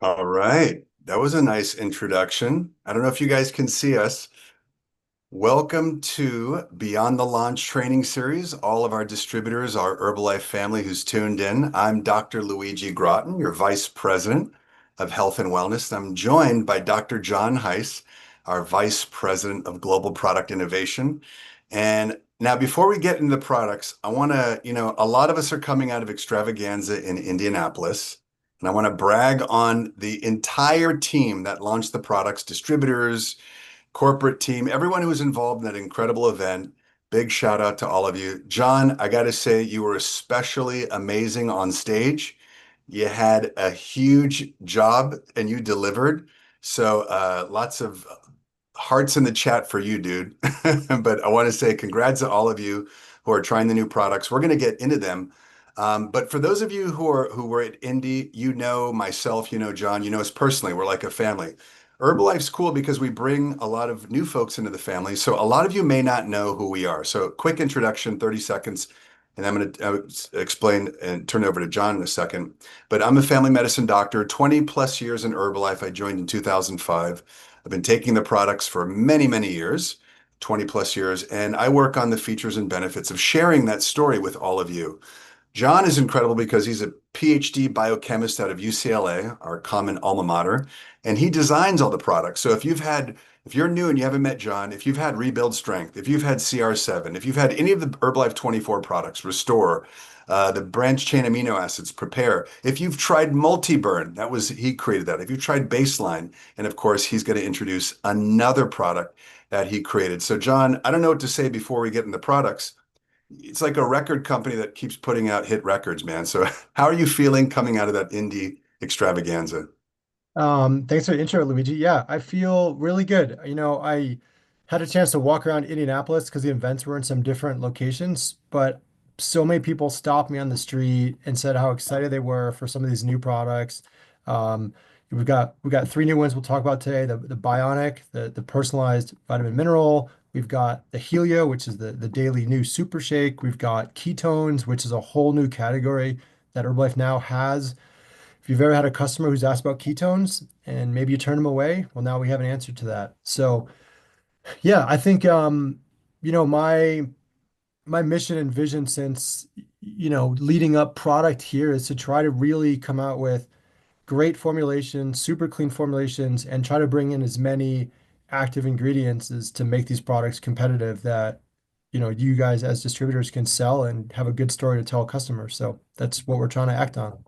All right. That was a nice introduction. I don't know if you guys can see us. Welcome to Beyond the Launch training series. All of our distributors, our Herbalife family who's tuned in. I'm Dr. Luigi Groton, your Vice President of Health and Wellness. I'm joined by Dr. John Heiss, our Vice President of Global Product Innovation. And now, before we get into the products, I want to, a lot of us are coming out of Extravaganza in Indianapolis. And I want to brag on the entire team that launched the products, distributors, corporate team, everyone who was involved in that incredible event. Big shout out to all of you. John, I got to say, you were especially amazing on stage. You had a huge job and you delivered. So lots of hearts in the chat for you, dude. But I want to say congrats to all of you who are trying the new products. We're going to get into them. But for those of you who were at Indy, you know myself, you know John, you know us personally. We're like a family. Herbalife's cool because we bring a lot of new folks into the family. So a lot of you may not know who we are. So quick introduction, 30 seconds, and I'm going to explain and turn it over to John in a second. But I'm a family medicine doctor, 20 plus years in Herbalife. I joined in 2005. I've been taking the products for many, many years, 20 plus years, and I work on the features and benefits of sharing that story with all of you. John is incredible because he's a PhD biochemist out of UCLA, our common alma mater, and he designs all the products. So if you're new and you haven't met John, if you've had Rebuild Strength, if you've had CR7, if you've had any of the Herbalife 24 products, Restore, the branched chain amino acids, Prepare, if you've tried Multi-Burn, he created that. If you've tried Baseline, and of course, he's going to introduce another product that he created. So John, I don't know what to say before we get into products. It's like a record company that keeps putting out hit records, man. So how are you feeling coming out of that indie extravaganza? Thanks for the intro, Luigi. Yeah, I feel really good. I had a chance to walk around Indianapolis because the events were in some different locations, but so many people stopped me on the street and said how excited they were for some of these new products. Um, we've got three new ones we'll talk about today: the Bioniq, the personalized vitamin mineral. We've got the Helio, which is the daily new super shake. We've got ketones, which is a whole new category that Herbalife now has. If you've ever had a customer who's asked about ketones and maybe you turn them away, well, now we have an answer to that. So, yeah, I think my mission and vision since leading up product here is to try to really come out with great formulations, super clean formulations, and try to bring in as many active ingredients as to make these products competitive that you guys as distributors can sell and have a good story to tell customers. So that's what we're trying to act on.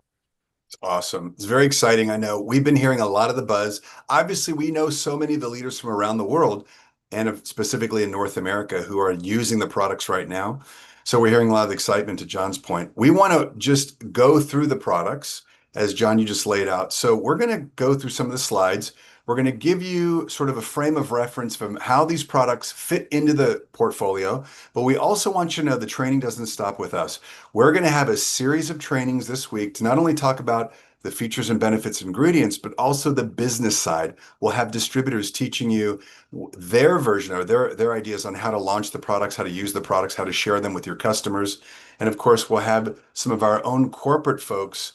Awesome. It's very exciting. I know we've been hearing a lot of the buzz. Obviously, we know so many of the leaders from around the world and specifically in North America who are using the products right now. So we're hearing a lot of excitement to John's point. We want to just go through the products as John, you just laid out. So we're going to go through some of the slides. We're going to give you sort of a frame of reference from how these products fit into the portfolio. But we also want you to know the training doesn't stop with us. We're going to have a series of trainings this week to not only talk about the features and benefits of ingredients, but also the business side. We'll have distributors teaching you their version or their ideas on how to launch the products, how to use the products, how to share them with your customers. And of course, we'll have some of our own corporate folks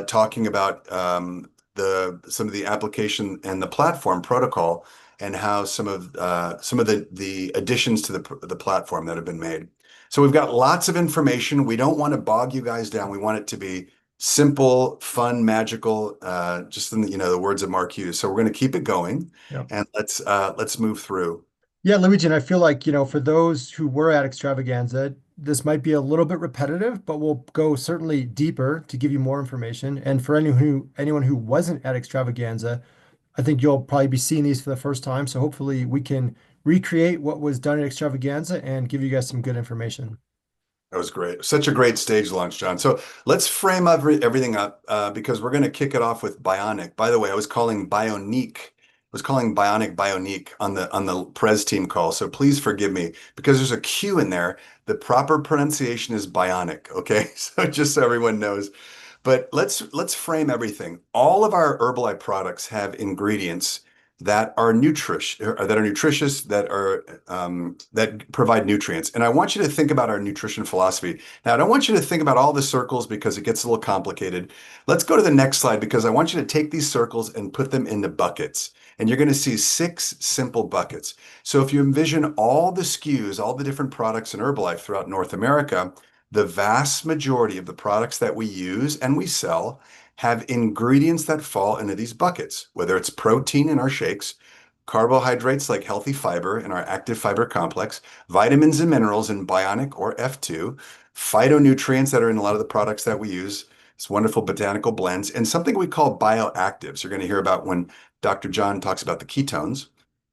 talking about some of the application and the platform protocol and how some of the additions to the platform that have been made. So we've got lots of information. We don't want to bog you guys down. We want it to be simple, fun, magical, just in the words of Mark Hughes. So we're going to keep it going Yeah. and let's move through. Yeah, Luigi, and I feel like, for those who were at Extravaganza, this might be a little bit repetitive, but we'll go certainly deeper to give you more information. And for anyone who wasn't at Extravaganza, I think you'll probably be seeing these for the first time. So hopefully we can recreate what was done at Extravaganza and give you guys some good information. That was great. Such a great stage launch, John. So let's frame everything up because we're going to kick it off with Bioniq. By the way, I was calling Bioniq. I was calling Bioniq on the Prez team call. So please forgive me because there's a Q in there. The proper pronunciation is Bioniq. Okay, so just so everyone knows. But let's frame everything. All of our Herbalife products have ingredients that are nutritious, that provide nutrients. And I want you to think about our nutrition philosophy. Now, I don't want you to think about all the circles because it gets a little complicated. Let's go to the next slide because I want you to take these circles and put them into buckets. And you're going to see 6 simple buckets. So if you envision all the SKUs, all the different products in Herbalife throughout North America, the vast majority of the products that we use and we sell have ingredients that fall into these buckets, whether it's protein in our shakes, carbohydrates like healthy fiber in our active fiber complex, vitamins and minerals in Bioniq or F2, phytonutrients that are in a lot of the products that we use, it's wonderful botanical blends, and something we call bioactives. You're going to hear about when Dr. John talks about the ketones.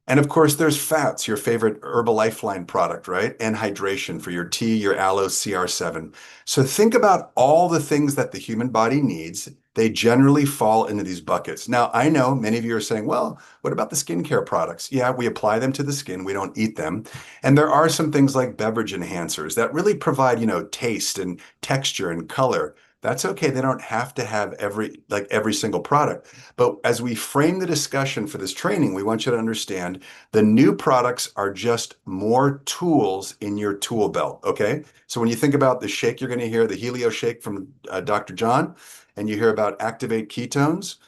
And of course, there's fats, your favorite Herbal Lifeline product, right? And hydration for your tea, your aloe, CR7. So think about all the things that the human body needs. They generally fall into these buckets. Now, I know many of you are saying, well, what about the skincare products? Yeah, we apply them to the skin, we don't eat them. And there are some things like beverage enhancers that really provide, taste and texture and color. That's okay. They don't have to have every single product. But as we frame the discussion for this training, we want you to understand the new products are just more tools in your tool belt. Okay. So when you think about the shake, you're going to hear the Helio shake from Dr. John, and you hear about Activate Ketones.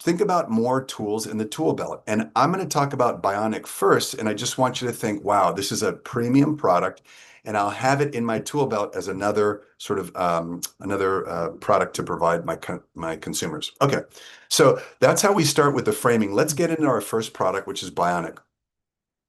Think about more tools in the tool belt. And I'm going to talk about Bioniq first. And I just want you to think, wow, this is a premium product. And I'll have it in my tool belt as another sort of another product to provide my consumers. Okay, so that's how we start with the framing. Let's get into our first product, which is Bioniq.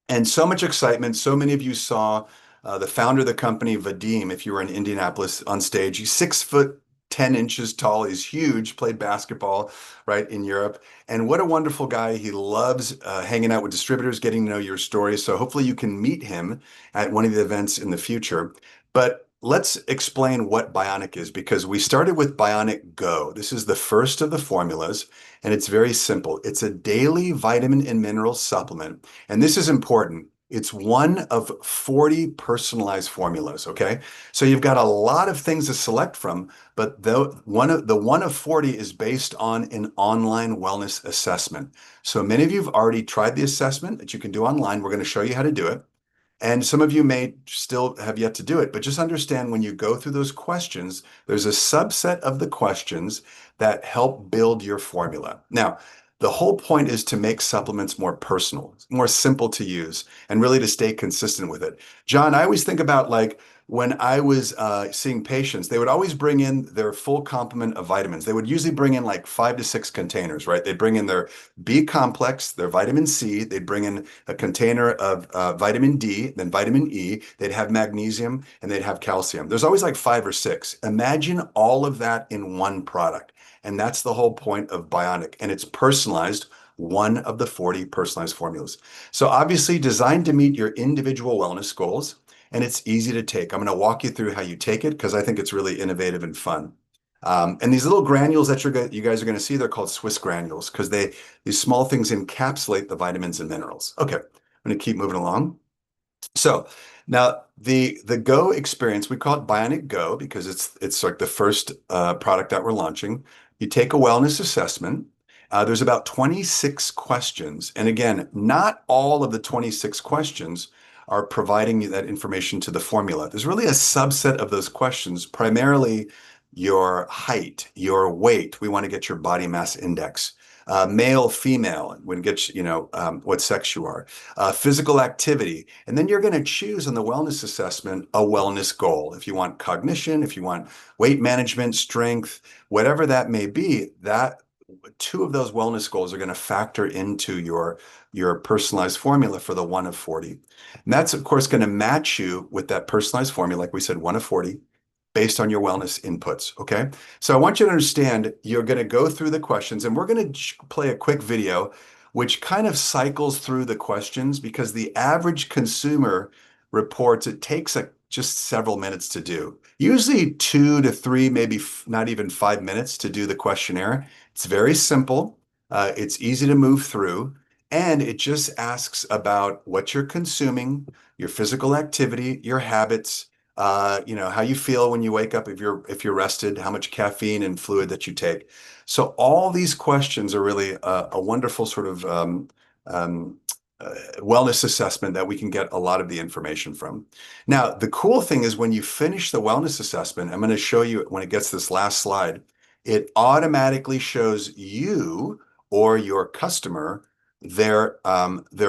And so much excitement. So many of you saw the founder of the company, Vadim, if you were in Indianapolis on stage. He's 6 foot 10 inches tall. He's huge, played basketball, right, in Europe. And what a wonderful guy. He loves hanging out with distributors, getting to know your story. So hopefully you can meet him at one of the events in the future. But let's explain what Bioniq is because we started with Bioniq Go. This is the first of the formulas, and it's very simple. It's a daily vitamin and mineral supplement. And this is important. It's one of 40 personalized formulas, okay? So you've got a lot of things to select from, but the one of 40 is based on an online wellness assessment. So many of you have already tried the assessment that you can do online. We're going to show you how to do it. And some of you may still have yet to do it, but just understand when you go through those questions, there's a subset of the questions that help build your formula. Now, the whole point is to make supplements more personal, more simple to use, and really to stay consistent with it. John, I always think about like when I was seeing patients, they would always bring in their full complement of vitamins. They would usually bring in like 5 to 6 containers, right? They'd bring in their B complex, their vitamin C, they'd bring in a container of vitamin D, then vitamin E, they'd have magnesium, and they'd have calcium. There's always like 5 or 6. Imagine all of that in one product. And that's the whole point of Bioniq. And it's personalized, one of the 40 personalized formulas. So obviously designed to meet your individual wellness goals, and it's easy to take. I'm going to walk you through how you take it because I think it's really innovative and fun. And these little granules that you guys are going to see, they're called Swiss granules because these small things encapsulate the vitamins and minerals. Okay, I'm going to keep moving along. So now the Go experience, we call it Bioniq Go because it's like the first product that we're launching. You take a wellness assessment. There's about 26 questions. And again, not all of the 26 questions are providing you that information to the formula. There's really a subset of those questions, primarily your height, your weight. We want to get your body mass index. Male, female, when get what sex you are, physical activity, and then you're going to choose on the wellness assessment a wellness goal. If you want cognition, if you want weight management, strength, whatever that may be, that two of those wellness goals are going to factor into your personalized formula for the one of 40. And that's of course going to match you with that personalized formula, like we said, one of 40 based on your wellness inputs. Okay. So I want you to understand you're going to go through the questions and we're going to play a quick video which kind of cycles through the questions because the average consumer reports it takes just several minutes to do. Usually 2 to 3, maybe not even 5 minutes to do the questionnaire. It's very simple. It's easy to move through. And it just asks about what you're consuming, your physical activity, your habits, how you feel when you wake up, if you're rested, how much caffeine and fluid that you take. So all these questions are really a wonderful sort of um, wellness assessment that we can get a lot of the information from. Now, the cool thing is when you finish the wellness assessment, I'm going to show you when it gets this last slide, it automatically shows you or your customer their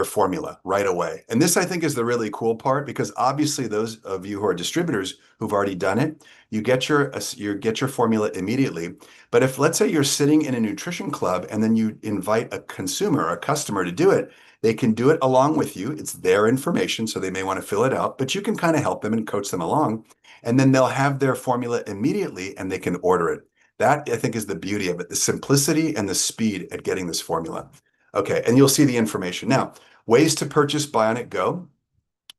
formula right away. And this, I think, is the really cool part because obviously those of you who are distributors who've already done it, you get your formula immediately. But if let's say you're sitting in a nutrition club and then you invite a consumer or a customer to do it, they can do it along with you. It's their information, so they may want to fill it out, but you can kind of help them and coach them along. And then they'll have their formula immediately and they can order it. That, I think, is the beauty of it, the simplicity and the speed at getting this formula. Okay, and you'll see the information. Now, ways to purchase Bionic Go.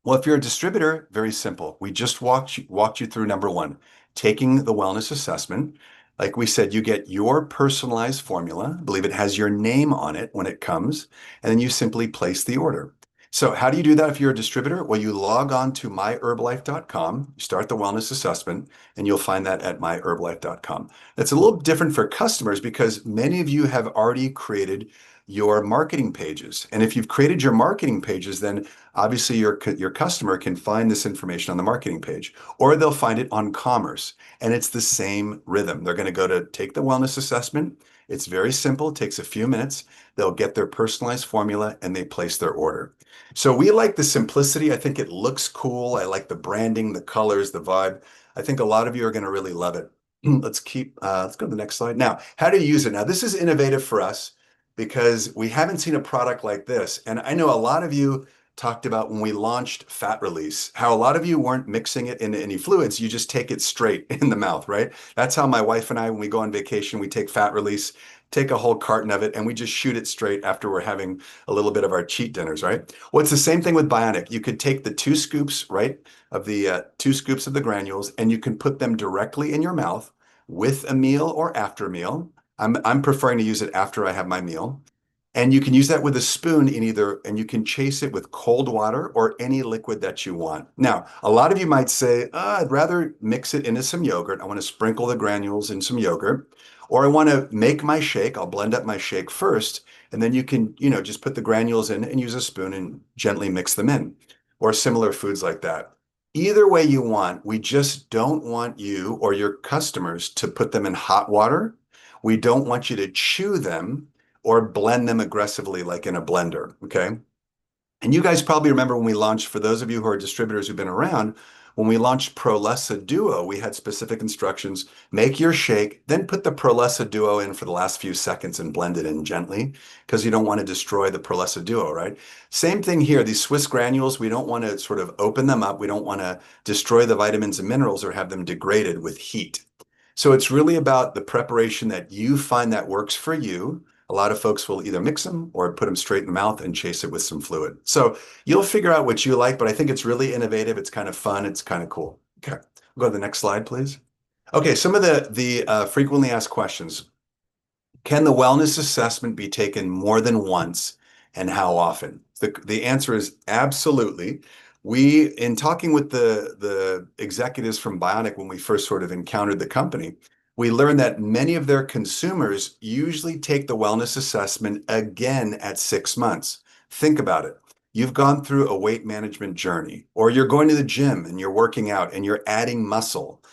Well, if you're a distributor, very simple. We just walked you through number one, taking the wellness assessment. Like we said, you get your personalized formula. I believe it has your name on it when it comes, and then you simply place the order. So how do you do that if you're a distributor? Well, you log on to myherbalife.com, you start the wellness assessment, and you'll find that at myherbalife.com. That's a little different for customers because many of you have already created your marketing pages. And if you've created your marketing pages, then obviously your customer can find this information on the marketing page, or they'll find it on commerce. And it's the same rhythm. They're going to go to take the wellness assessment. It's very simple. It takes a few minutes. They'll get their personalized formula and they place their order. So we like the simplicity. I think it looks cool. I like the branding, the colors, the vibe. I think a lot of you are going to really love it. Let's go to the next slide. Now, how to use it. Now, this is innovative for us because we haven't seen a product like this. And I know a lot of you talked about when we launched Fat Release, how a lot of you weren't mixing it into any fluids. You just take it straight in the mouth, right? That's how my wife and I, when we go on vacation, we take Fat Release, take a whole carton of it, and we just shoot it straight after we're having a little bit of our cheat dinners, right? Well, it's the same thing with Bionic. You could take the 2 scoops, right, of the 2 scoops of the granules, and you can put them directly in your mouth with a meal or after a meal. I'm preferring to use it after I have my meal. And you can use that with a spoon and you can chase it with cold water or any liquid that you want. Now, a lot of you might say, I'd rather mix it into some yogurt. I want to sprinkle the granules in some yogurt, or I want to make my shake. I'll blend up my shake first, and then you can, just put the granules in and use a spoon and gently mix them in, or similar foods like that. Either way you want, we just don't want you or your customers to put them in hot water. We don't want you to chew them or blend them aggressively like in a blender, okay? And you guys probably remember when we launched, for those of you who are distributors who've been around, when we launched Prolessa Duo, we had specific instructions, make your shake, then put the Prolessa Duo in for the last few seconds and blend it in gently because you don't want to destroy the Prolessa Duo, right? Same thing here, these Swiss granules, we don't want to sort of open them up. We don't want to destroy the vitamins and minerals or have them degraded with heat. So it's really about the preparation that you find that works for you. A lot of folks will either mix them or put them straight in the mouth and chase it with some fluid. So you'll figure out what you like, but I think it's really innovative. It's kind of fun. It's kind of cool. Okay, we'll go to the next slide, please. Okay, some of the frequently asked questions. Can the wellness assessment be taken more than once and how often? The answer is absolutely. In talking with the executives from Bionic when we first sort of encountered the company, we learned that many of their consumers usually take the wellness assessment again at 6 months. Think about it. You've gone through a weight management journey, or you're going to the gym and you're working out and you're adding muscle.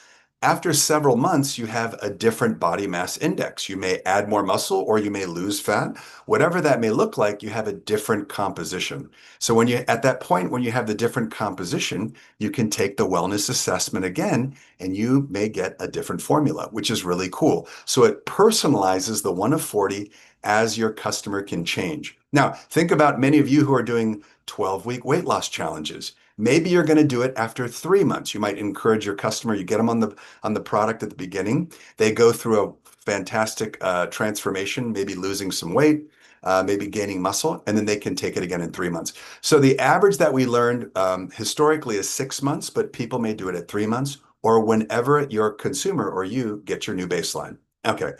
After several months, you have a different body mass index. You may add more muscle or you may lose fat. Whatever that may look like, you have a different composition. So at that point, when you have the different composition, you can take the wellness assessment again, and you may get a different formula, which is really cool. So it personalizes the 1 of 40 as your customer can change. Now, think about many of you who are doing 12-week weight loss challenges. Maybe you're going to do it after 3 months. You might encourage your customer, you get them on the product at the beginning. They go through a fantastic transformation, maybe losing some weight, maybe gaining muscle, and then they can take it again in 3 months. So the average that we learned historically is 6 months, but people may do it at 3 months or whenever your consumer or you get your new baseline. Okay.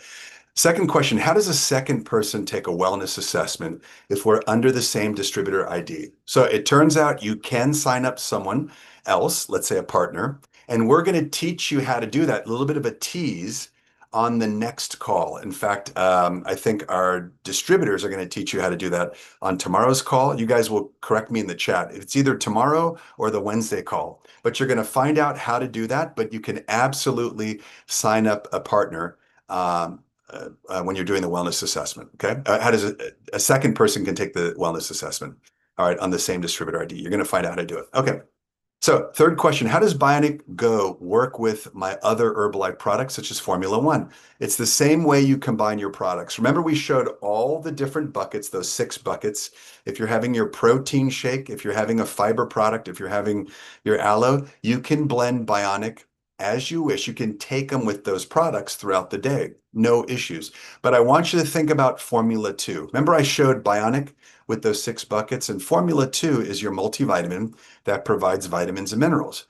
Second question, how does a second person take a wellness assessment if we're under the same distributor ID? So it turns out you can sign up someone else, let's say a partner, And we're going to teach you how to do that, a little bit of a tease on the next call. In fact, I think our distributors are going to teach you how to do that on tomorrow's call. You guys will correct me in the chat. It's either tomorrow or the Wednesday call, but you're going to find out how to do that. But you can absolutely sign up a partner when you're doing the wellness assessment. Okay. How does a second person can take the wellness assessment? All right. On the same distributor ID. You're going to find out how to do it. Okay. So, third question, how does Bioniq Go work with my other Herbalife products, such as Formula One? It's the same way you combine your products. Remember, we showed all the different buckets, those 6 buckets. If you're having your protein shake, if you're having a fiber product, if you're having your aloe, you can blend Bioniq as you wish. You can take them with those products throughout the day. No issues. But I want you to think about Formula 2. Remember, I showed Bioniq with those 6 buckets, and Formula 2 is your multivitamin that provides vitamins and minerals.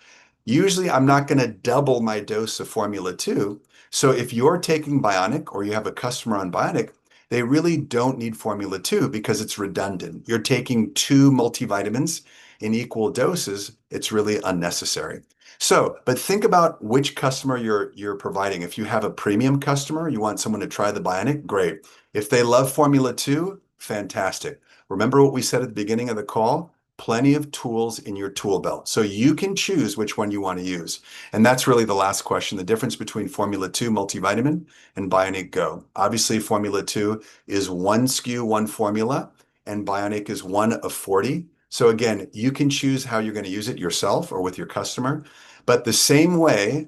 Usually, I'm not going to double my dose of Formula 2. So if you're taking Bioniq or you have a customer on Bioniq, they really don't need Formula 2 because it's redundant. You're taking 2 multivitamins in equal doses. It's really unnecessary. So, but think about which customer you're providing. If you have a premium customer, you want someone to try the Bioniq, great. If they love Formula 2, fantastic. Remember what we said at the beginning of the call? Plenty of tools in your tool belt. So you can choose which one you want to use. And that's really the last question, the difference between Formula 2 multivitamin and Bioniq Go. Obviously, Formula 2 is one SKU, one formula, and Bioniq is one of 40. So again, you can choose how you're going to use it yourself or with your customer. But the same way,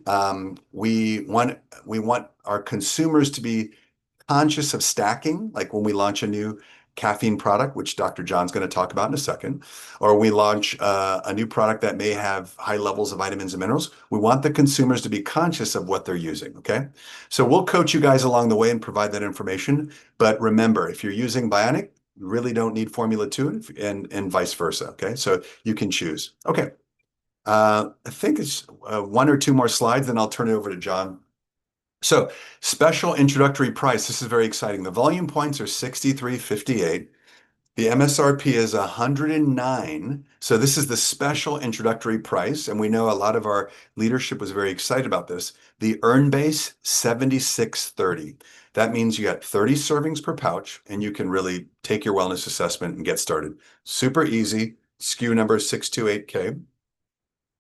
we want our consumers to be conscious of stacking, like when we launch a new caffeine product, which Dr. John's going to talk about in a second, or we launch a new product that may have high levels of vitamins and minerals. We want the consumers to be conscious of what they're using. Okay. So we'll coach you guys along the way and provide that information. But remember, if you're using Bioniq, you really don't need Formula 2 and vice versa. Okay. So you can choose. Okay. I think it's 1 or 2 more slides, then I'll turn it over to John. So special introductory price. This is very exciting. The volume points are 63.58. The MSRP is 109. So this is the special introductory price. And we know a lot of our leadership was very excited about this. The earn base, 76.30. That means you got 30 servings per pouch and you can really take your wellness assessment and get started. Super easy. SKU number 628K.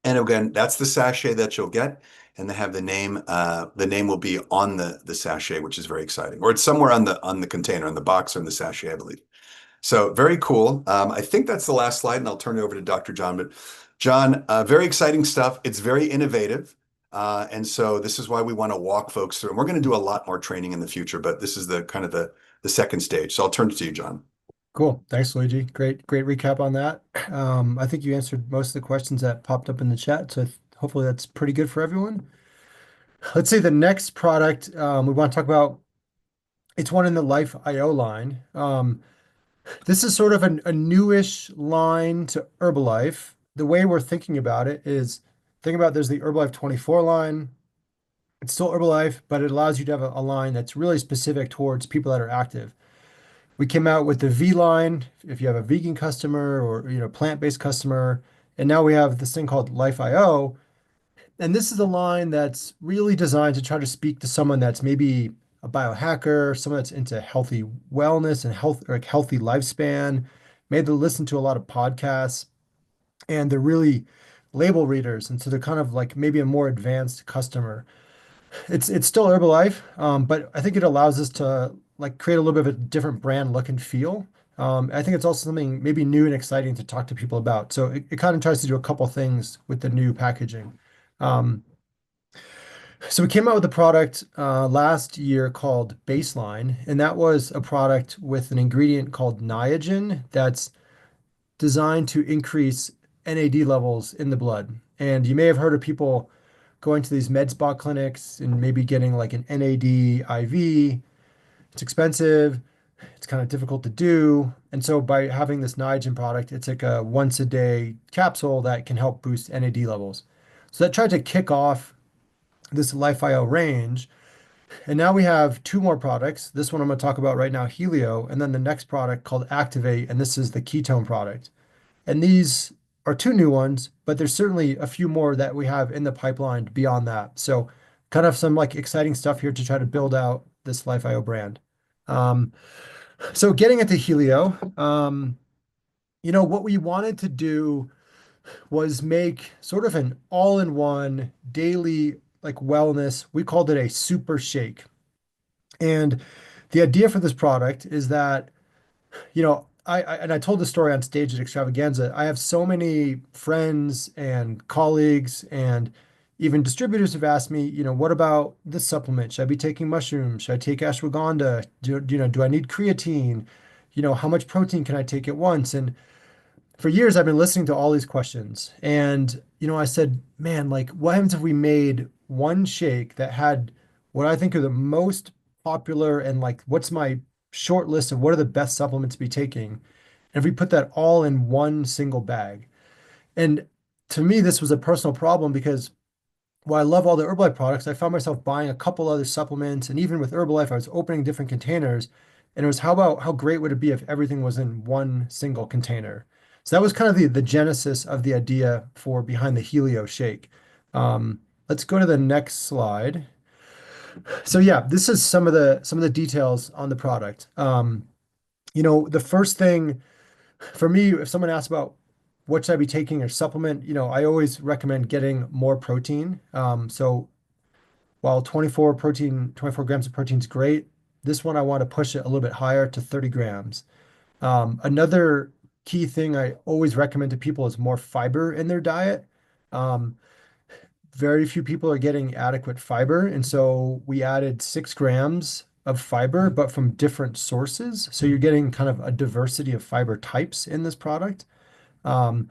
And again, that's the sachet that you'll get, and they have the name. The name will be on the sachet, which is very exciting. Or it's somewhere on the container, on the box or in the sachet, I believe. So very cool. I think that's the last slide, and I'll turn it over to Dr. John. But John, very exciting stuff. It's very innovative. And so this is why we want to walk folks through. And we're going to do a lot more training in the future, but this is the kind of the second stage. So I'll turn it to you, John. Cool. Thanks, Luigi. Great recap on that. I think you answered most of the questions that popped up in the chat, so hopefully that's pretty good for everyone. Let's say the next product we want to talk about, it's one in the Life IO line. This is sort of a newish line to Herbalife. The way we're thinking about it is, think about there's the Herbalife 24 line. It's still Herbalife, but it allows you to have a line that's really specific towards people that are active. We came out with the V line if you have a vegan customer or plant-based customer, and now we have this thing called Life IO. And this is a line that's really designed to try to speak to someone that's maybe a biohacker, someone that's into healthy wellness and healthy lifespan. Maybe they listen to a lot of podcasts and they're really label readers. And so they're kind of like maybe a more advanced customer. It's still Herbalife, but I think it allows us to like create a little bit of a different brand look and feel. I think it's also something maybe new and exciting to talk to people about. So it kind of tries to do a couple things with the new packaging. Um, so we came out with a product last year called Baseline, and that was a product with an ingredient called Niagen that's designed to increase NAD levels in the blood. And you may have heard of people going to these med spa clinics and maybe getting like an NAD IV. It's expensive. It's kind of difficult to do. And so by having this Niagen product, it's like a once a day capsule that can help boost NAD levels. So that tried to kick off this LifeIO range. And now we have 2 more products. This one I'm going to talk about right now, Helio, and then the next product called Activate, and this is the ketone product. And these are two new ones, but there's certainly a few more that we have in the pipeline beyond that. So kind of some like exciting stuff here to try to build out this Life IO brand. Um, so getting into Helio, what we wanted to do was make sort of an all-in-one daily like wellness. We called it a super shake. And the idea for this product is that, I told the story on stage at Extravaganza. I have so many friends and colleagues and even distributors have asked me, what about this supplement? Should I be taking mushrooms? Should I take ashwagandha? Do I need creatine? How much protein can I take at once? And for years I've been listening to all these questions. And, I said, man, like, what happens if we made one shake that had what I think are the most popular and like what's my short list of what are the best supplements to be taking? And if we put that all in one single bag. And to me, this was a personal problem because while I love all the Herbalife products, I found myself buying a couple other supplements. And even with Herbalife, I was opening different containers. And it was how great would it be if everything was in one single container? So that was kind of the genesis of the idea for behind the Helio shake. Let's go to the next slide. So yeah, this is some of the details on the product. The first thing for me, if someone asks about what should I be taking or supplement, I always recommend getting more protein. So while 24 grams of protein is great, this one I want to push it a little bit higher to 30 grams. Another key thing I always recommend to people is more fiber in their diet. Um, Very few people are getting adequate fiber, and so we added 6 grams of fiber, but from different sources. So you're getting kind of a diversity of fiber types in this product. Um,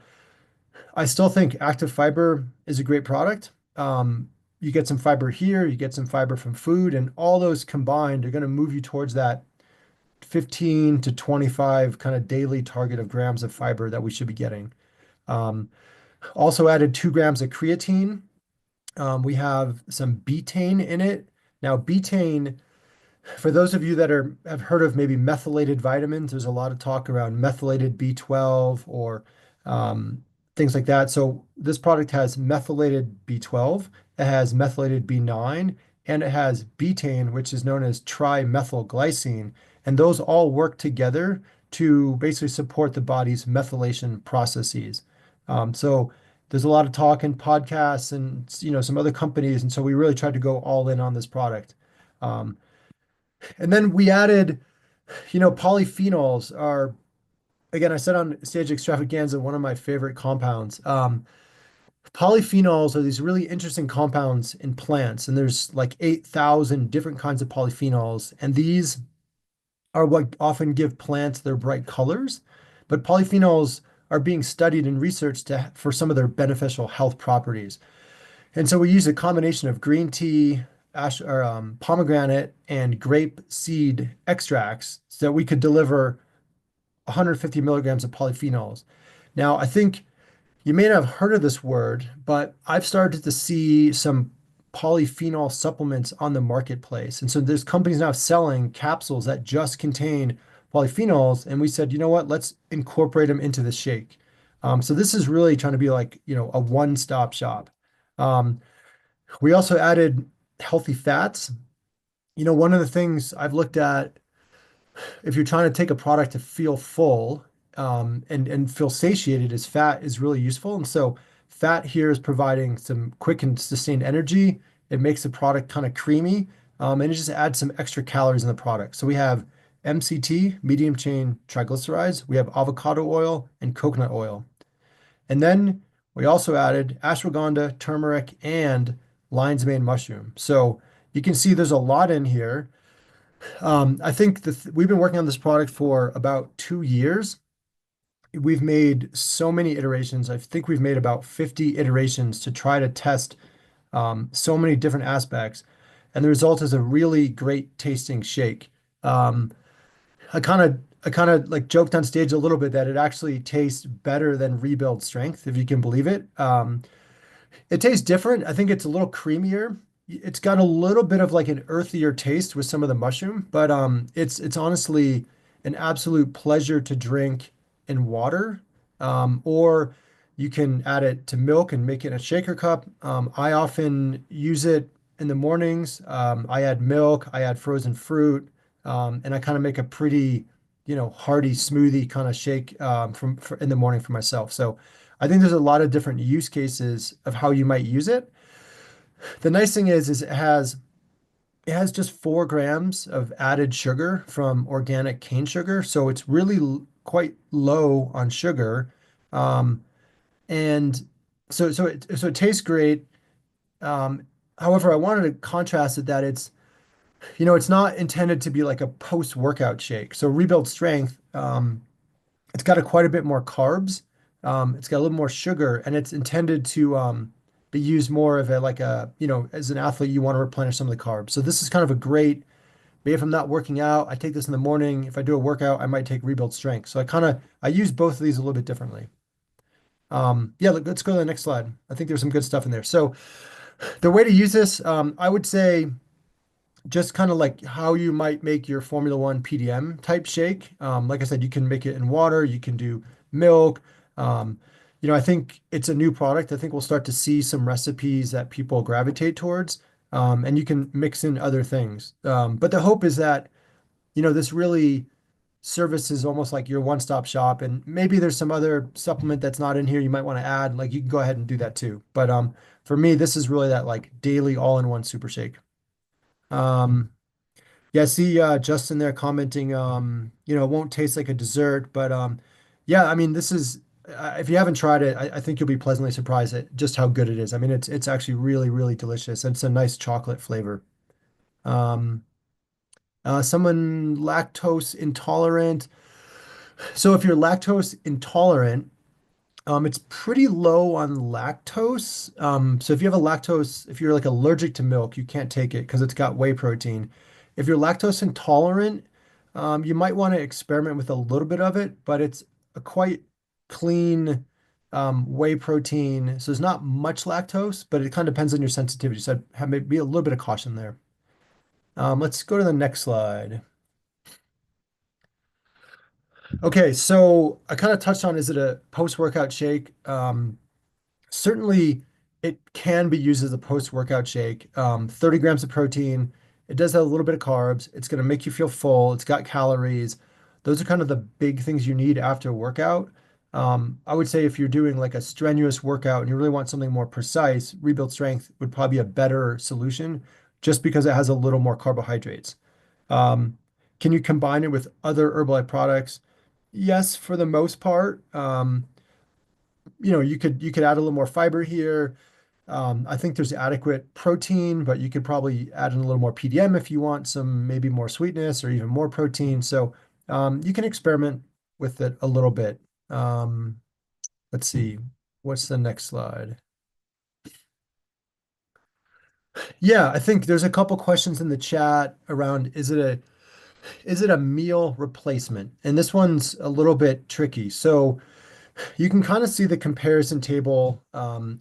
I still think active fiber is a great product. You get some fiber here, you get some fiber from food, and all those combined are going to move you towards that 15 to 25 kind of daily target of grams of fiber that we should be getting. Um, Also added 2 grams of creatine. We have some betaine in it. Now, betaine, for those of you that have heard of maybe methylated vitamins, there's a lot of talk around methylated B12 or um, things like that. So this product has methylated B12, it has methylated B9, and it has betaine, which is known as trimethylglycine. And those all work together to basically support the body's methylation processes. So there's a lot of talk in podcasts and some other companies, and so we really tried to go all in on this product. Um, and then we added, polyphenols are, again, I said on stage extravaganza, one of my favorite compounds. Polyphenols are these really interesting compounds in plants, and there's like 8,000 different kinds of polyphenols. And these are what often give plants their bright colors. But polyphenols are being studied and researched for some of their beneficial health properties. And so we use a combination of green tea, pomegranate, and grape seed extracts so that we could deliver 150 milligrams of polyphenols. Now, I think you may not have heard of this word, but I've started to see some polyphenol supplements on the marketplace. And so there's companies now selling capsules that just contain polyphenols. And we said, you know what, let's incorporate them into the shake. So this is really trying to be like, a one-stop shop. Um, we also added healthy fats. One of the things I've looked at, if you're trying to take a product to feel full, and feel satiated, is fat is really useful. And so fat here is providing some quick and sustained energy. It makes the product kind of creamy, and it just adds some extra calories in the product. So we have MCT, medium chain triglycerides. We have avocado oil and coconut oil. And then we also added ashwagandha, turmeric, and lion's mane mushroom. So you can see there's a lot in here. I think we've been working on this product for about 2 years. We've made so many iterations. I think we've made about 50 iterations to try to test so many different aspects. And the result is a really great tasting shake. Um, I kind of like joked on stage a little bit that it actually tastes better than Rebuild Strength, if you can believe it. It tastes different. I think it's a little creamier. It's got a little bit of like an earthier taste with some of the mushroom, but it's honestly an absolute pleasure to drink in water, or You can add it to milk and make it in a shaker cup. I often use it in the mornings. I add milk, I add frozen fruit, and I kind of make a pretty, hearty smoothie kind of shake in the morning for myself. So I think there's a lot of different use cases of how you might use it. The nice thing is it has just 4 grams of added sugar from organic cane sugar, so it's really quite low on sugar. Um, and so it tastes great. Um, However, I wanted to contrast it that it's not intended to be like a post-workout shake. So Rebuild Strength, it's got quite a bit more carbs. It's got a little more sugar, and it's intended to be used more of as an athlete, you want to replenish some of the carbs. So this is kind of a great, maybe if I'm not working out, I take this in the morning. If I do a workout, I might take Rebuild Strength. So I use both of these a little bit differently. Yeah, let's go to the next slide. I think there's some good stuff in there. So the way to use this, I would say just kind of like how you might make your Formula One PDM type shake. Like I said, you can make it in water, you can do milk. Um, I think it's a new product. I think we'll start to see some recipes that people gravitate towards, and you can mix in other things. But the hope is that, this really services almost like your one-stop shop, and maybe there's some other supplement that's not in here you might want to add. Like you can go ahead and do that too. But for me, this is really that like daily all-in-one super shake. Um, yeah, see Justin there commenting, it won't taste like a dessert, but yeah, I mean, this is if you haven't tried it, I think you'll be pleasantly surprised at just how good it is. I mean, it's actually really, really delicious, and it's a nice chocolate flavor. Um, Someone lactose intolerant. So if you're lactose intolerant, it's pretty low on lactose. So if you have if you're like allergic to milk, you can't take it because it's got whey protein. If you're lactose intolerant, you might want to experiment with a little bit of it, but it's a quite clean whey protein. So there's not much lactose, but it kind of depends on your sensitivity. So I'd have maybe a little bit of caution there. Let's go to the next slide. Okay, so I kind of touched on, is it a post-workout shake? Certainly, it can be used as a post-workout shake. 30 grams of protein. It does have a little bit of carbs. It's going to make you feel full. It's got calories. Those are kind of the big things you need after a workout. I would say if you're doing like a strenuous workout and you really want something more precise, Rebuild Strength would probably be a better solution just because it has a little more carbohydrates. Um, can you combine it with other Herbalife products? Yes, for the most part. You could add a little more fiber here. I think there's adequate protein, but you could probably add in a little more PDM if you want some maybe more sweetness or even more protein. So you can experiment with it a little bit. Um, let's see, what's the next slide? Yeah, I think there's a couple questions in the chat around is it a meal replacement? And this one's a little bit tricky. So you can kind of see the comparison table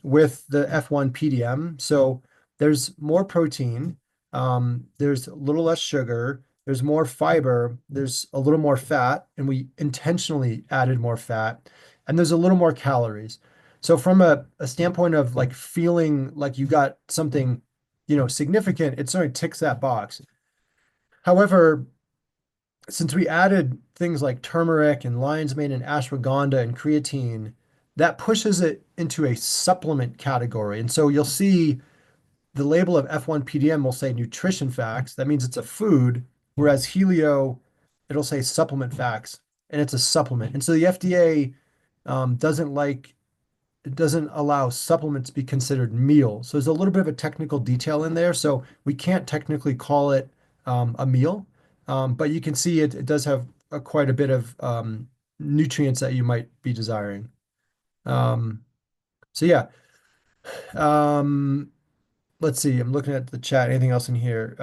with the F1 PDM. So there's more protein, there's a little less sugar, there's more fiber, there's a little more fat, and we intentionally added more fat, and there's a little more calories. So from a standpoint of like feeling like you got something, significant, it certainly ticks that box. However, since we added things like turmeric and lion's mane and ashwagandha and creatine, that pushes it into a supplement category. And so you'll see the label of F1 PDM will say nutrition facts. That means it's a food, whereas Helio, it'll say supplement facts, and it's a supplement. And so the FDA doesn't like it doesn't allow supplements to be considered meals. So there's a little bit of a technical detail in there. So we can't technically call it a meal, but you can see it does have quite a bit of nutrients that you might be desiring. Um, so yeah, um, let's see. I'm looking at the chat. Anything else in here?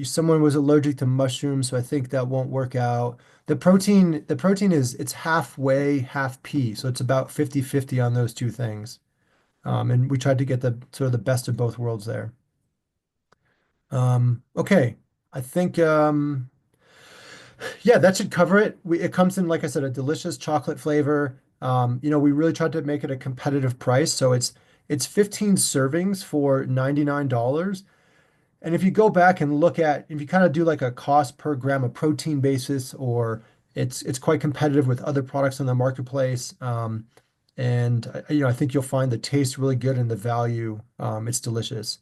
Someone was allergic to mushrooms, so I think that won't work out. The protein it's halfway, half P, so it's about 50-50 on those two things. And we tried to get the sort of the best of both worlds there. Okay. I think yeah, that should cover it. It comes in, like I said, a delicious chocolate flavor. We really tried to make it a competitive price. So it's 15 servings for $99. And if you go back and look at, if you kind of do like a cost per gram of protein basis, or it's quite competitive with other products in the marketplace. I think you'll find the taste really good and the value, it's delicious.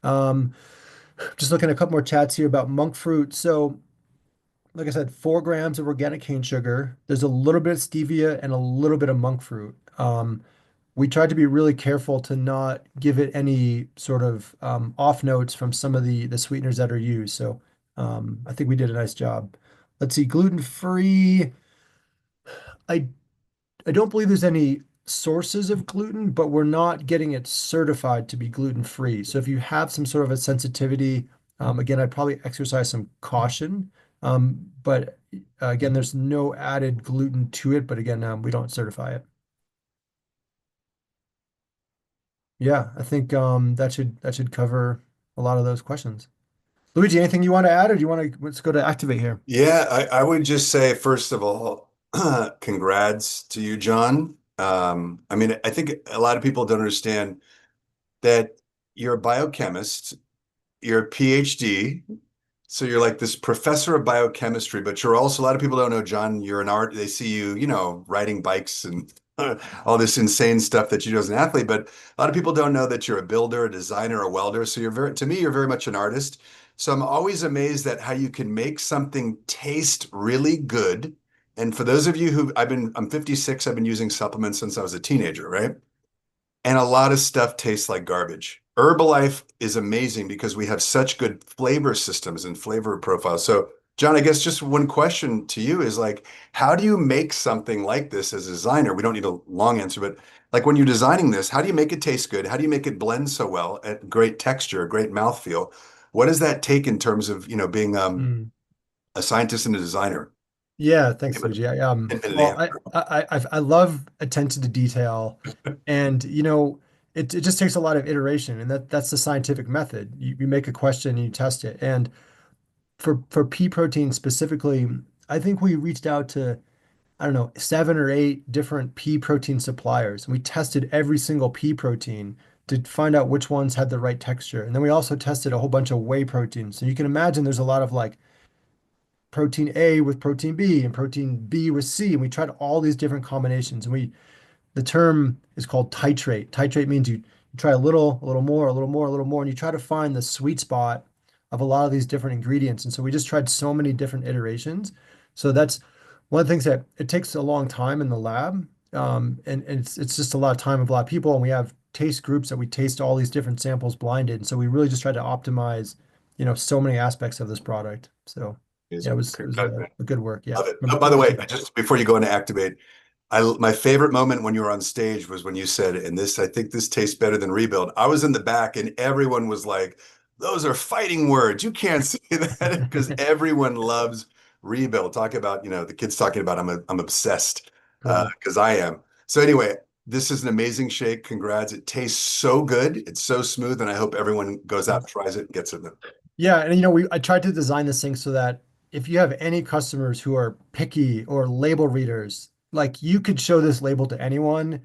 Um, just looking at a couple more chats here about monk fruit. So, like I said, 4 grams of organic cane sugar. There's a little bit of stevia and a little bit of monk fruit. We tried to be really careful to not give it any sort of off notes from some of the sweeteners that are used. So I think we did a nice job. Let's see, gluten free. I I don't believe there's any sources of gluten, but we're not getting it certified to be gluten free. So if you have some sort of a sensitivity, again, I'd probably exercise some caution. But again, there's no added gluten to it. But again, we don't certify it. Yeah, I think that should cover a lot of those questions. Luigi, anything you want to add, or do you want to let's go to activate here? Yeah, I would just say, first of all, congrats to you, John. I mean, I think a lot of people don't understand that you're a biochemist, you're a PhD, so you're like this professor of biochemistry, but you're also, a lot of people don't know, John, you're an art, they see you, riding bikes and all this insane stuff that you do as an athlete, but a lot of people don't know that you're a builder, a designer, a welder. So to me, you're very much an artist. So I'm always amazed at how you can make something taste really good. And for those of you I'm 56, I've been using supplements since I was a teenager, right? And a lot of stuff tastes like garbage. Herbalife is amazing because we have such good flavor systems and flavor profiles. So, John, I guess just one question to you is like, how do you make something like this as a designer? We don't need a long answer, but like when you're designing this, how do you make it taste good? How do you make it blend so well at great texture, great mouthfeel? What does that take in terms of, being Mm. a scientist and a designer? Yeah, thanks, Give it Luigi. a 10-minute Well, answer. I love attention to detail, and it just takes a lot of iteration, and that's the scientific method. You make a question and you test it, and for pea protein specifically, I think we reached out to, I don't know, 7 or 8 different pea protein suppliers, and we tested every single pea protein to find out which ones had the right texture, and then we also tested a whole bunch of whey proteins. So you can imagine there's a lot of like protein A with protein B and protein B with C. And we tried all these different combinations. And the term is called titrate. Titrate means you try a little more, a little more, a little more, and you try to find the sweet spot of a lot of these different ingredients. And so we just tried so many different iterations. So that's one of the things that it takes a long time in the lab. And it's just a lot of time of a lot of people. And we have taste groups that we taste all these different samples blinded. And so we really just tried to optimize, so many aspects of this product. So yeah, it Amazing. was it was a good work. Yeah. Love it. Oh, by the way, just before you go into Activate, my favorite moment when you were on stage was when you said, and this, I think this tastes better than rebuild. I was in the back and everyone was like, those are fighting words. You can't say that because everyone loves rebuild. Talk about, the kids talking about I'm obsessed Cool. because I am. So anyway, this is an amazing shake. Congrats. It tastes so good. It's so smooth. And I hope everyone goes out, tries it, and gets it. Yeah, and I tried to design this thing so that if you have any customers who are picky or label readers, like you could show this label to anyone,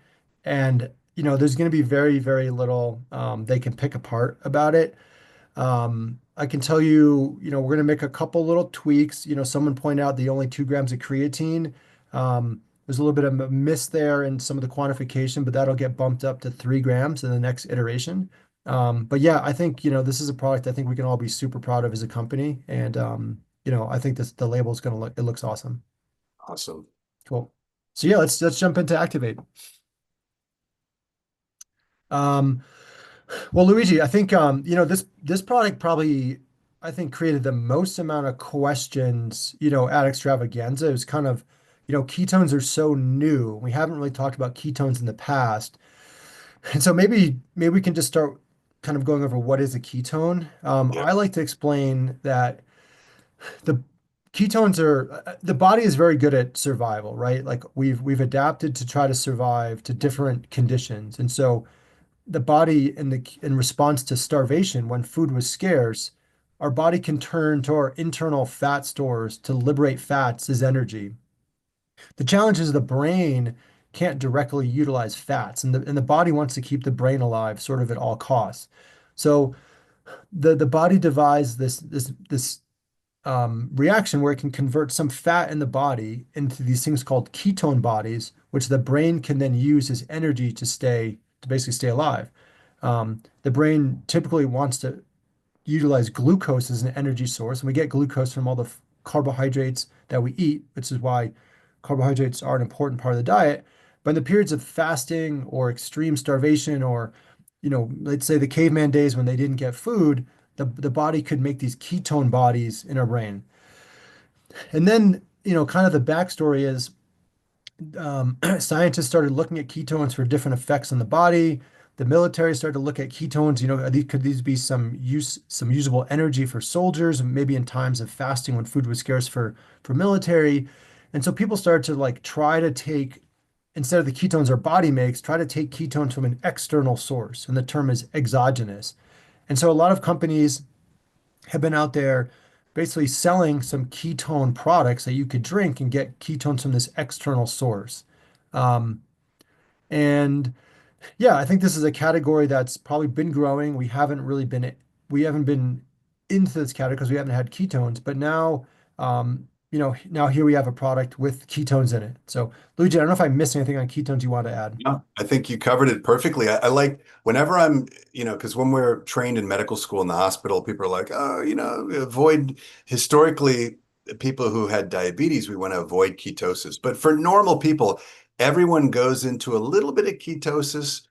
and there's going to be very, very little they can pick apart about it. I can tell you, we're going to make a couple little tweaks. Someone pointed out the only 2 grams of creatine. There's a little bit of a miss there in some of the quantification, but that'll get bumped up to 3 grams in the next iteration. But yeah, I think, this is a product I think we can all be super proud of as a company. And, I think the label is going to it looks awesome. Awesome. Cool. So yeah, let's jump into Activate. Um, Well, Luigi, I think this product probably I think created the most amount of questions, at Extravaganza. It was kind of, ketones are so new. We haven't really talked about ketones in the past. And so maybe we can just start kind of going over what is a ketone. Yeah. I like to explain that the ketones are the body is very good at survival, right? Like we've adapted to try to survive to different conditions. And so the body in response to starvation when food was scarce, our body can turn to our internal fat stores to liberate fats as energy. The challenge is the brain can't directly utilize fats, and the body wants to keep the brain alive sort of at all costs. So the body devised this reaction where it can convert some fat in the body into these things called ketone bodies, which the brain can then use as energy to basically stay alive. The brain typically wants to utilize glucose as an energy source, and we get glucose from all the carbohydrates that we eat, which is why carbohydrates are an important part of the diet. But in the periods of fasting or extreme starvation, or let's say the caveman days when they didn't get food, the body could make these ketone bodies in our brain. And then, kind of the backstory is scientists started looking at ketones for different effects on the body. The military started to look at ketones. Could these be some usable energy for soldiers, maybe in times of fasting when food was scarce for military? And so people started to like try to take, instead of the ketones our body makes, try to take ketones from an external source. And the term is exogenous. And so a lot of companies have been out there basically selling some ketone products that you could drink and get ketones from this external source. Um, and yeah, I think this is a category that's probably been growing. We haven't been into this category because we haven't had ketones, but now here we have a product with ketones in it. So, Luigi, I don't know if I missed anything on ketones you want to add. No, I think you covered it perfectly. I like whenever because when we're trained in medical school in the hospital, people are like, oh, avoid historically people who had diabetes, we want to avoid ketosis. But for normal people, everyone goes into a little bit of ketosis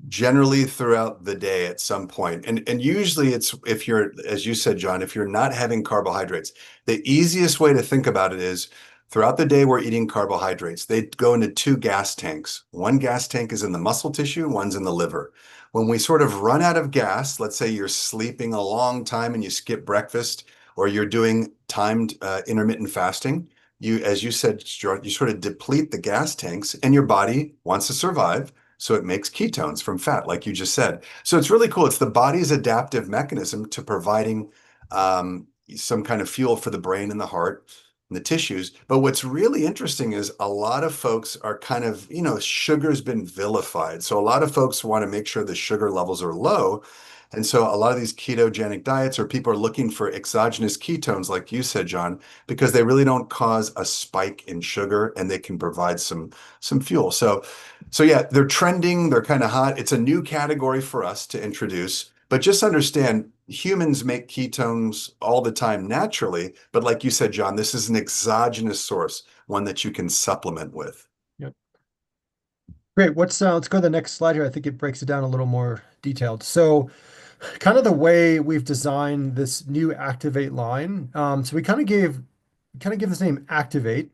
generally throughout the day at some point. And usually it's if you're, as you said, John, if you're not having carbohydrates, the easiest way to think about it is throughout the day, we're eating carbohydrates. They go into two gas tanks. One gas tank is in the muscle tissue, one's in the liver. When we sort of run out of gas, let's say you're sleeping a long time and you skip breakfast, or you're doing timed intermittent fasting, as you said, Stuart, you sort of deplete the gas tanks and your body wants to survive. So it makes ketones from fat, like you just said. So it's really cool. It's the body's adaptive mechanism to providing some kind of fuel for the brain and the heart and the tissues. But what's really interesting is a lot of folks are kind of, sugar's been vilified. So a lot of folks want to make sure the sugar levels are low. And so a lot of these ketogenic diets or people are looking for exogenous ketones, like you said, John, because they really don't cause a spike in sugar and they can provide some fuel. So yeah, they're trending, they're kind of hot. It's a new category for us to introduce, but just understand humans make ketones all the time naturally. But like you said, John, this is an exogenous source, one that you can supplement with. Yep. Great. Let's go to the next slide here. I think it breaks it down a little more detailed. So, kind of the way we've designed this new Activate line. So we kind of give this name Activate.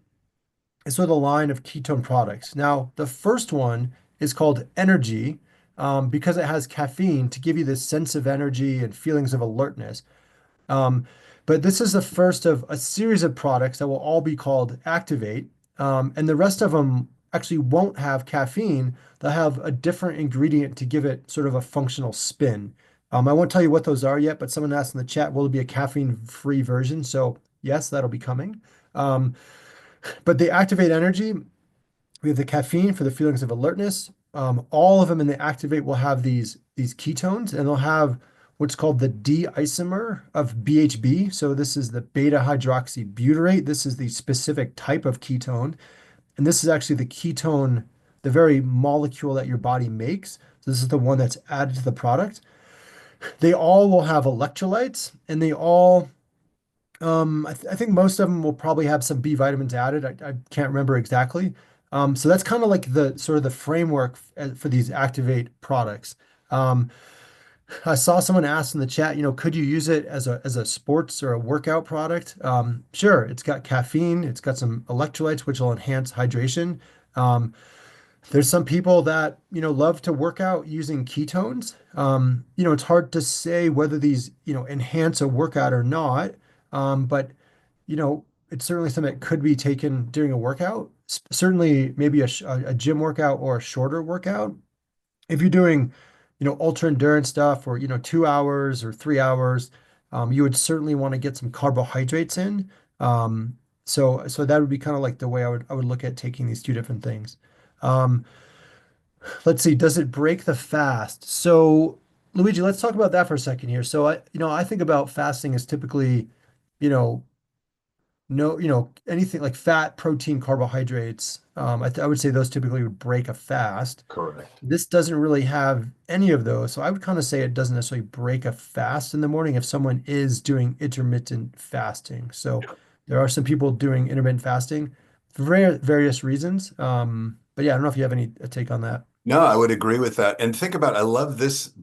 It's sort of a line of ketone products. Now, the first one is called Energy, because it has caffeine to give you this sense of energy and feelings of alertness. Um, but this is the first of a series of products that will all be called Activate. And the rest of them actually won't have caffeine. They'll have a different ingredient to give it sort of a functional spin. I won't tell you what those are yet, but someone asked in the chat, will it be a caffeine-free version? So yes, that'll be coming. Um, but the Activate Energy, we have the caffeine for the feelings of alertness. All of them in the Activate will have these ketones, and they'll have what's called the D isomer of BHB. So this is the beta hydroxybutyrate. This is the specific type of ketone, and this is actually the ketone, the very molecule that your body makes. So this is the one that's added to the product. They all will have electrolytes, and they all I think most of them will probably have some B vitamins added. I can't remember exactly. So that's kind of like the sort of the framework for these Activate products. Um, I saw someone ask in the chat, could you use it as a sports or a workout product? Sure, it's got caffeine, it's got some electrolytes which will enhance hydration. Um, there's some people that, love to work out using ketones. It's hard to say whether these, enhance a workout or not. But, it's certainly something that could be taken during a workout. Certainly maybe a gym workout or a shorter workout. If you're doing, ultra endurance stuff or, 2 hours or 3 hours, you would certainly want to get some carbohydrates in. So that would be kind of like the way I would look at taking these two different things. Um, let's see, does it break the fast? So, Luigi, let's talk about that for a second here. So I think about fasting as typically, you know, no, anything like fat, protein, carbohydrates. I would say those typically would break a fast. Correct. This doesn't really have any of those. So I would kind of say it doesn't necessarily break a fast in the morning if someone is doing intermittent fasting. So there are some people doing intermittent fasting for various reasons. But yeah, I don't know if you have any a take on that. No, I would agree with that. And think about, I love this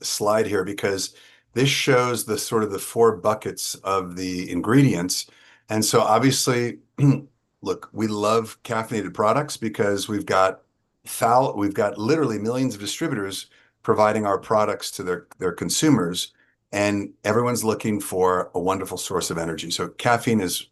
slide here because this shows the sort of the four buckets of the ingredients. And so obviously, look, we love caffeinated products because we've got literally millions of distributors providing our products to their consumers, and everyone's looking for a wonderful source of energy. So caffeine is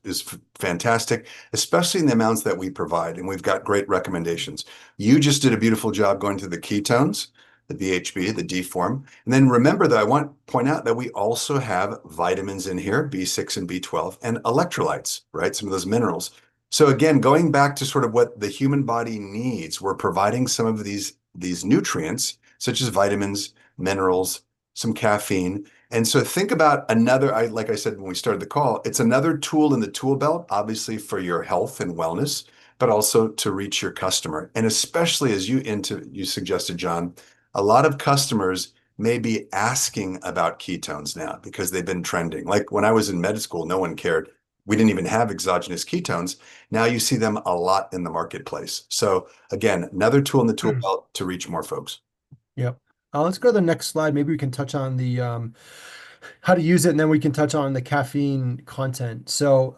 fantastic, especially in the amounts that we provide, and we've got great recommendations. You just did a beautiful job going through the ketones, the BHB, the D form. And then remember that I want to point out that we also have vitamins in here, B6 and B12, and electrolytes, right? Some of those minerals. So again, going back to sort of what the human body needs, we're providing some of these nutrients, such as vitamins, minerals, some caffeine. And so think about another, like I said when we started the call, it's another tool in the tool belt, obviously for your health and wellness, but also to reach your customer. And especially as you suggested, John, a lot of customers may be asking about ketones now because they've been trending. Like when I was in med school, no one cared. We didn't even have exogenous ketones. Now you see them a lot in the marketplace. So again, another tool in the tool belt to reach more folks. Yep. Let's go to the next slide. Maybe we can touch on the how to use it, and then we can touch on the caffeine content. So,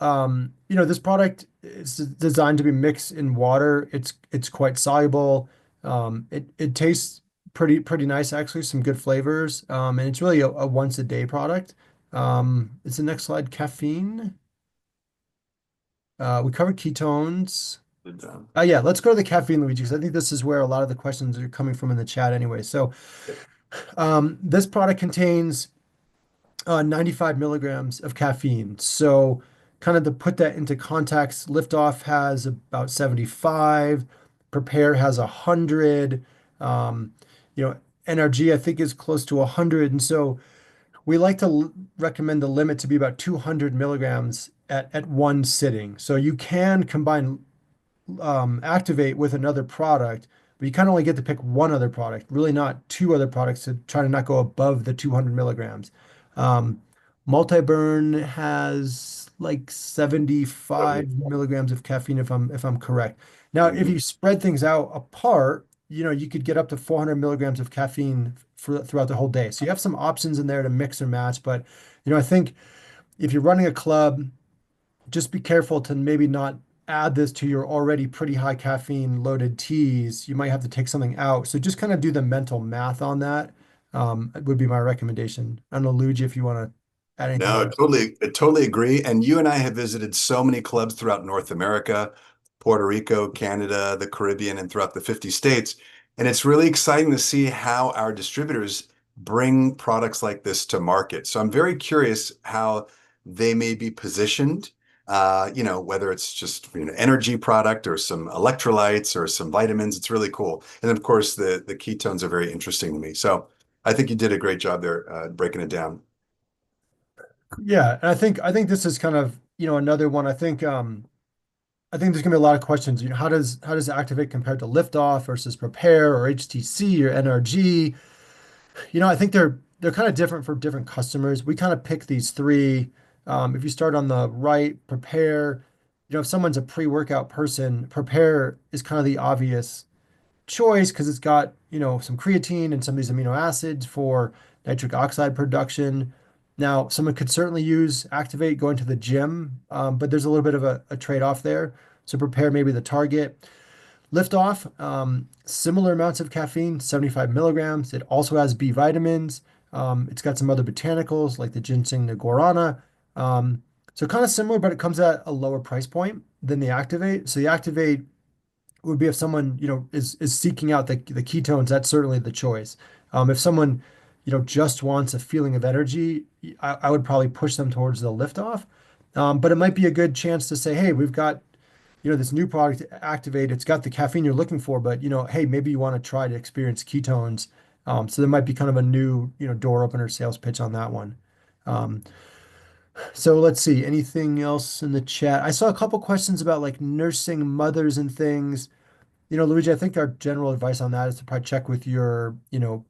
this product is designed to be mixed in water. It's quite soluble. It tastes pretty nice, actually, some good flavors. And it's really a once a day product. It's the next slide, caffeine. We covered ketones. Good job. Yeah, let's go to the caffeine, Luigi, because I think this is where a lot of the questions are coming from in the chat anyway. So, this product contains 95 milligrams of caffeine. So, kind of to put that into context, Liftoff has about 75, Prepare has 100, um, you know, NRG I think is close to 100. And so we like to recommend the limit to be about 200 milligrams at one sitting. So you can combine activate with another product, but you kind of only get to pick one other product, really not two other products to try to not go above the 200 milligrams. Um, Multi-burn has like 75 milligrams of caffeine if I'm correct. Now, if Mhm. you spread things out apart, you could get up to 400 milligrams of caffeine throughout the whole day. So you have some options in there to mix and match, but I think if you're running a club, just be careful to maybe not add this to your already pretty high caffeine loaded teas. You might have to take something out. So just kind of do the mental math on that. Would be my recommendation. I don't know, Luigi, if you want to add anything No, there. I totally agree. And you and I have visited so many clubs throughout North America, Puerto Rico, Canada, the Caribbean, and throughout the 50 states. And it's really exciting to see how our distributors bring products like this to market. So I'm very curious how they may be positioned, whether it's just energy product or some electrolytes or some vitamins. It's really cool. And then, of course, the ketones are very interesting to me. So I think you did a great job there breaking it down. Yeah, and I think this is kind of, another one. I think there's gonna be a lot of questions. How does Activate compare to Liftoff versus Prepare or HTC or NRG? I think they're kind of different for different customers. We kind of pick these three. If you start on the right, Prepare, if someone's a pre-workout person, Prepare is kind of the obvious choice because it's got, some creatine and some of these amino acids for nitric oxide production. Now, someone could certainly use Activate going to the gym, but there's a little bit of a trade-off there. So Prepare maybe the target. Liftoff, similar amounts of caffeine, 75 milligrams. It also has B vitamins. It's got some other botanicals like the ginseng, the guarana. So kind of similar, but it comes at a lower price point than the Activate. So the Activate would be if someone, is seeking out the ketones, that's certainly the choice. If someone, just wants a feeling of energy, I would probably push them towards the Liftoff. But it might be a good chance to say, hey, we've got this new product activate, it's got the caffeine you're looking for, but hey, maybe you want to try to experience ketones. So there might be kind of a new, door opener sales pitch on that one. Um, so let's see, anything else in the chat? I saw a couple questions about like nursing mothers and things. Luigi, I think our general advice on that is to probably check with your,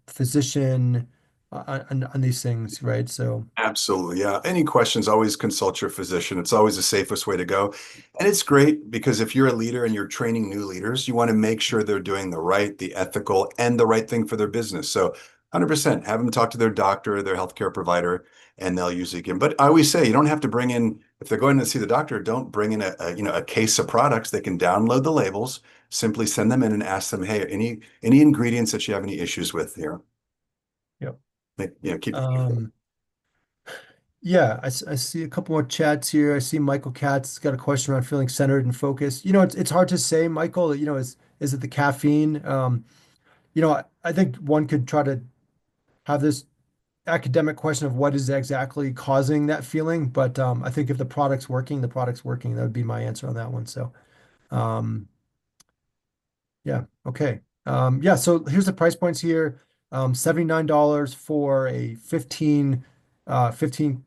physician on these things, right? So, Absolutely. Yeah. Any questions, always consult your physician. It's always the safest way to go. And it's great because if you're a leader and you're training new leaders, you want to make sure they're doing the right, the ethical, and the right thing for their business. So 100% have them talk to their doctor, their healthcare provider, and they'll usually give. But I always say you don't have to bring in, if they're going to see the doctor, don't bring in a case of products. They can download the labels, simply send them in and ask them, hey, any ingredients that you have any issues with here? yep. Keep. Um, Yeah, I see a couple more chats here. I see Michael Katz got a question around feeling centered and focused. It's hard to say, Michael, is it the caffeine? I think one could try to have this academic question of what is exactly causing that feeling, but I think if the product's working, the product's working. That would be my answer on that one. So, um, yeah, okay. Yeah, so here's the price points here. $79 for a 15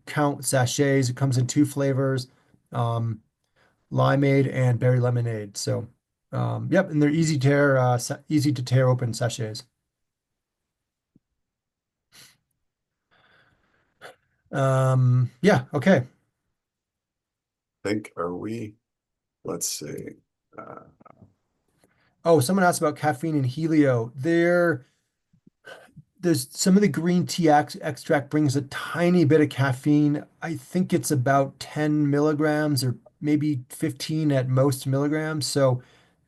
count sachets. It comes in two flavors, um, limeade and berry lemonade. So, yep, and they're easy to tear open sachets. Yeah, okay. Think, are we? Let's see. Uh, Oh, someone asked about caffeine and helio. There's some of the green tea extract brings a tiny bit of caffeine. I think it's about 10 milligrams or maybe 15 at most milligrams. So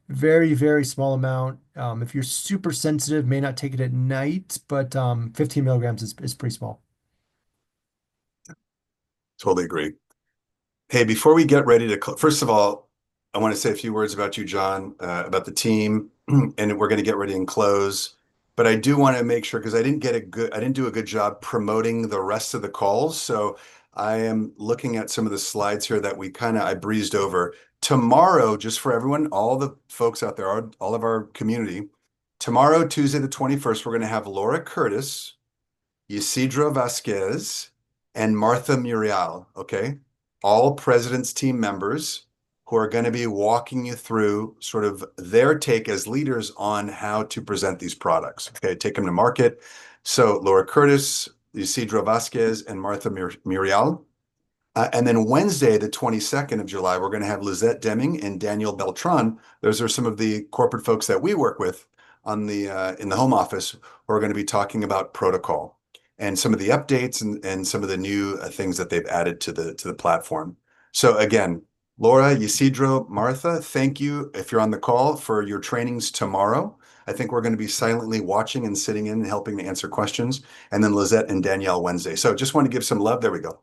very, very small amount. If you're super sensitive, may not take it at night, but 15 milligrams is pretty small. totally agree. Hey, before we get ready to, first of all, I want to say a few words about you, John, about the team, and we're going to get ready and close. But I do want to make sure because I didn't do a good job promoting the rest of the calls. So I am looking at some of the slides here that I breezed over. Tomorrow, just for everyone, all the folks out there, all of our community, tomorrow, Tuesday the 21st, we're going to have Laura Curtis, Isidro Vasquez, and Martha Muriel, okay? All President's team members who are going to be walking you through sort of their take as leaders on how to present these products, okay? Take them to market. So Laura Curtis, Isidro Vasquez, and Martha Muriel. And then Wednesday, the 22nd of July, we're going to have Lizette Deming and Daniel Beltran. Those are some of the corporate folks that we work with on the in the home office who are going to be talking about protocol and some of the updates and some of the new things that they've added to the platform. So again, Laura, Isidro, Martha, thank you if you're on the call for your trainings tomorrow. I think we're going to be silently watching and sitting in and helping to answer questions. And then Lizette and Danielle Wednesday. So just want to give some love. There we go.